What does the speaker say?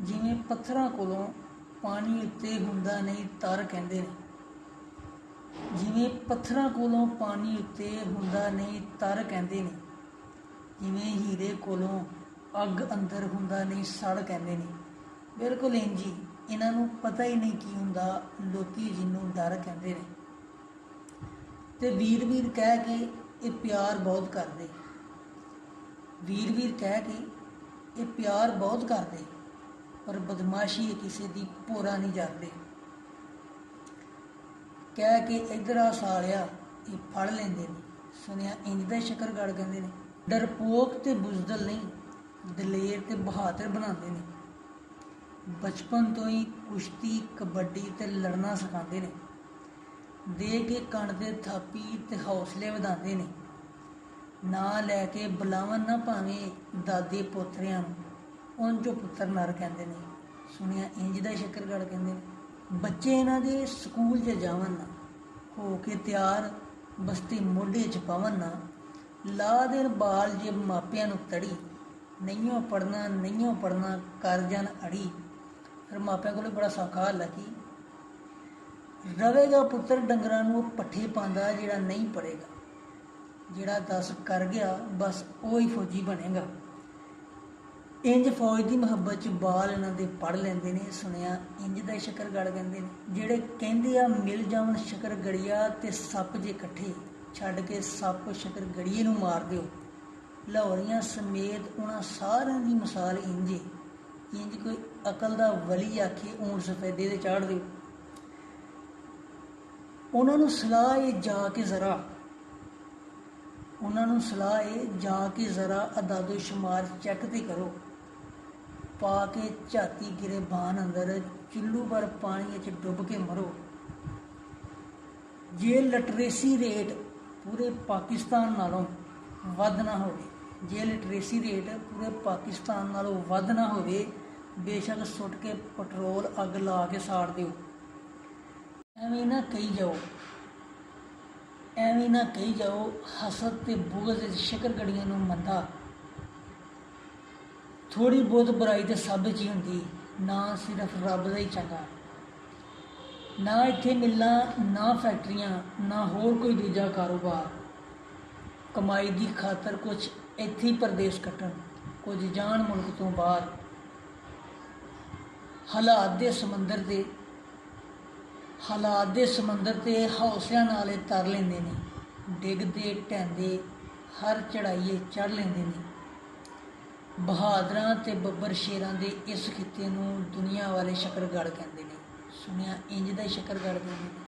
ਜਿਵੇਂ ਪੱਥਰਾਂ ਕੋਲੋਂ ਪਾਣੀ ਉੱਤੇ ਹੁੰਦਾ ਨਹੀਂ ਤਰ ਕਹਿੰਦੇ ਨੇ। ਜਿਵੇਂ ਪੱਥਰਾਂ ਕੋਲੋਂ ਪਾਣੀ ਉੱਤੇ ਹੁੰਦਾ ਨਹੀਂ ਤਰ ਕਹਿੰਦੇ ਨੇ। ਜਿਵੇਂ ਹੀਰੇ ਕੋਲੋਂ ਅੱਗ ਅੰਦਰ ਹੁੰਦਾ ਨਹੀਂ ਸੜ ਕਹਿੰਦੇ ਨੇ। ਬਿਲਕੁਲ ਇੰਝ ਹੀ ਇਹਨਾਂ ਨੂੰ ਪਤਾ ਹੀ ਨਹੀਂ ਕੀ ਹੁੰਦਾ, ਲੋਕੀ ਜਿਹਨੂੰ ਡਰ ਕਹਿੰਦੇ ਨੇ। ਤੇ ਵੀਰ ਵੀਰ ਕਹਿ ਕੇ ਇਹ ਪਿਆਰ ਬਹੁਤ ਕਰਦੇ। ਵੀਰ ਵੀਰ ਕਹਿ ਕੇ ਇਹ ਪਿਆਰ ਬਹੁਤ ਕਰਦੇ, ਪਰ ਬਦਮਾਸ਼ੀ ਕਿਸੇ ਦੀ ਭੋਰਾ ਨਹੀਂ ਜਰਦੇ। ਕਹਿ ਕੇ ਇੱਧਰ ਆ ਸਾਲਿਆ ਇਹ ਫੜ ਲੈਂਦੇ ਨੇ। ਸੁਣਿਆ ਇੰਝ ਦਾ ਸ਼ਕਰਗੜ੍ਹ ਕਹਿੰਦੇ ਨੇ। ਡਰਪੋਕ ਤੇ ਬੁਜ਼ਦਲ ਨਹੀਂ, ਦਲੇਰ ਤੇ ਬਹਾਦਰ ਬਣਾਉਂਦੇ ਨੇ। ਬਚਪਨ ਤੋਂ ਹੀ ਕੁਸ਼ਤੀ ਕਬੱਡੀ ਤੇ ਲੜਨਾ ਸਿਖਾਉਂਦੇ ਨੇ। ਦੇ ਕੇ ਕਣ ਦੇ ਥਾਪੀ ਤੇ ਹੌਸਲੇ ਵਧਾਉਂਦੇ ਨੇ। ਨਾਂ ਲੈ ਕੇ ਬੁਲਾਵਣ ਨਾ ਭਾਵੇਂ ਦਾਦੇ ਪੋਤਰਿਆਂ ਨੂੰ, ਉਂਝ ਪੁੱਤਰ ਨਰ ਕਹਿੰਦੇ ਨੇ। ਸੁਣਿਆ ਇੰਝ ਦਾ ਸ਼ਕਰਗੜ੍ਹ ਕਹਿੰਦੇ ਨੇ। ਬੱਚੇ ਇਹਨਾਂ ਦੇ ਸਕੂਲ 'ਚ ਜਾਵਣ ਨਾ, ਹੋ ਕੇ ਤਿਆਰ ਬਸਤੀ ਮੋਢੇ 'ਚ ਪਵਨ ਨਾ। ਲਾ ਦੇਣ ਬਾਲ ਜੇ ਮਾਪਿਆਂ ਨੂੰ ਤੜੀ, ਨਹੀਂਓ ਪੜ੍ਹਨਾ ਨਹੀਂਓ ਪੜ੍ਹਨਾ ਕਰ ਜਾਣ ਅੜੀ। ਫਿਰ ਮਾਪਿਆਂ ਕੋਲ ਬੜਾ ਸੌਖਾ ਹੱਲ ਹੈ ਕਿ ਰਵੇਗਾ ਪੁੱਤਰ ਡੰਗਰਾਂ ਨੂੰ ਪੱਠੇ ਪਾਉਂਦਾ ਜਿਹੜਾ ਨਹੀਂ ਪੜ੍ਹੇਗਾ। ਜਿਹੜਾ 10 ਕਰ ਗਿਆ ਬਸ ਉਹ ਹੀ ਫੌਜੀ ਬਣੇਗਾ। ਇੰਝ ਫੌਜ ਦੀ ਮੁਹੱਬਤ 'ਚ ਬਾਲ ਇਹਨਾਂ ਦੇ ਪੜ੍ਹ ਲੈਂਦੇ ਨੇ। ਸੁਣਿਆ ਇੰਝ ਦਾ ਸ਼ਕਰਗੜ੍ਹ ਕਹਿੰਦੇ ਨੇ। ਜਿਹੜੇ ਕਹਿੰਦੇ ਆ ਮਿਲ ਜਾਵਣ ਸ਼ਕਰਗੜੀਆ ਤੇ ਸੱਪ ਜੇ ਇਕੱਠੇ, ਛੱਡ ਕੇ ਸੱਪ ਸ਼ਕਰਗੜੀਏ ਨੂੰ ਮਾਰ ਦਿਓ। ਲਾਹੌਰੀਆਂ ਸਮੇਤ ਉਹਨਾਂ ਸਾਰਿਆਂ ਦੀ ਮਿਸਾਲ ਇੰਝੇ। ਇੰਝ ਕੋਈ ਅਕਲ ਦਾ ਵਲੀ ਆਖੇ ਊਂਠ ਸਫੈਦੇ ਤੇ ਚਾੜ੍ਹ ਦਿਓ। ਉਹਨਾਂ ਨੂੰ ਸਲਾਹ ਏ ਜਾ ਕੇ ਜ਼ਰਾ ਅਦਾਦੋ ਸ਼ੁਮਾਰ ਚੈੱਕ ਤੇ ਕਰੋ। ਪਾ ਕੇ ਝਾਤੀ ਗਿਰੇਬਾਨ ਅੰਦਰ ਚੁੱਲੂ ਪਰ ਪਾਣੀ 'ਚ ਡੁੱਬ ਕੇ ਮਰੋ। ਜੇ ਲਿਟਰੇਸੀ ਰੇਟ ਪੂਰੇ ਪਾਕਿਸਤਾਨ ਨਾਲੋਂ ਵੱਧ ਨਾ ਹੋਵੇ, ਬੇਸ਼ੱਕ ਸੁੱਟ ਕੇ ਪੈਟਰੋਲ ਅੱਗ ਲਾ ਕੇ ਸਾੜ ਦਿਓ। ਐਵੇਂ ਨਾ ਕਹੀ ਜਾਓ ਹਸਦ ਤੇ ਬੁਗਜ਼ ਦੇ ਸ਼ਕਰਗੜੀਆਂ ਨੂੰ ਮੰਦਾ। ਥੋੜ੍ਹੀ ਬਹੁਤ ਬੁਰਾਈ ਤੇ ਸਭ 'ਚ ਹੀ ਹੁੰਦੀ, ਨਾ ਸਿਰਫ ਰੱਬ ਦਾ ਹੀ ਚੰਗਾ। ਨਾ ਇੱਥੇ ਮਿਲਾਂ, ਨਾ ਫੈਕਟਰੀਆਂ, ਨਾ ਹੋਰ ਕੋਈ ਦੂਜਾ ਕਾਰੋਬਾਰ। ਕਮਾਈ ਦੀ ਖਾਤਰ ਕੁਛ ਇੱਥੇ ਹੀ ਪਰਦੇਸ ਕੱਟਣ, ਕੁਝ ਜਾਣ ਮੁਲਕ ਤੋਂ ਬਾਹਰ। ਹਾਲਾਤ ਦੇ ਸਮੁੰਦਰ ਤੇ ਹੌਸਲਿਆਂ ਨਾਲ ਇਹ ਤਰ ਲੈਂਦੇ ਨੇ। ਡਿੱਗਦੇ ਢਹਿੰਦੇ ਹਰ ਚੜ੍ਹਾਈਏ ਚੜ੍ਹ ਲੈਂਦੇ ਨੇ। ਬਹਾਦਰਾਂ ਤੇ ਬੱਬਰ ਸ਼ੇਰਾਂ ਦੇ ਇਸ ਖਿੱਤੇ ਨੂੰ ਦੁਨੀਆ ਵਾਲੇ ਸ਼ਕਰਗੜ੍ਹ ਕਹਿੰਦੇ ਨੇ। ਸੁਣਿਆ ਇੰਝ ਦਾ ਸ਼ਕਰਗੜ੍ਹ ਕਹਿੰਦੇ ਨੇ।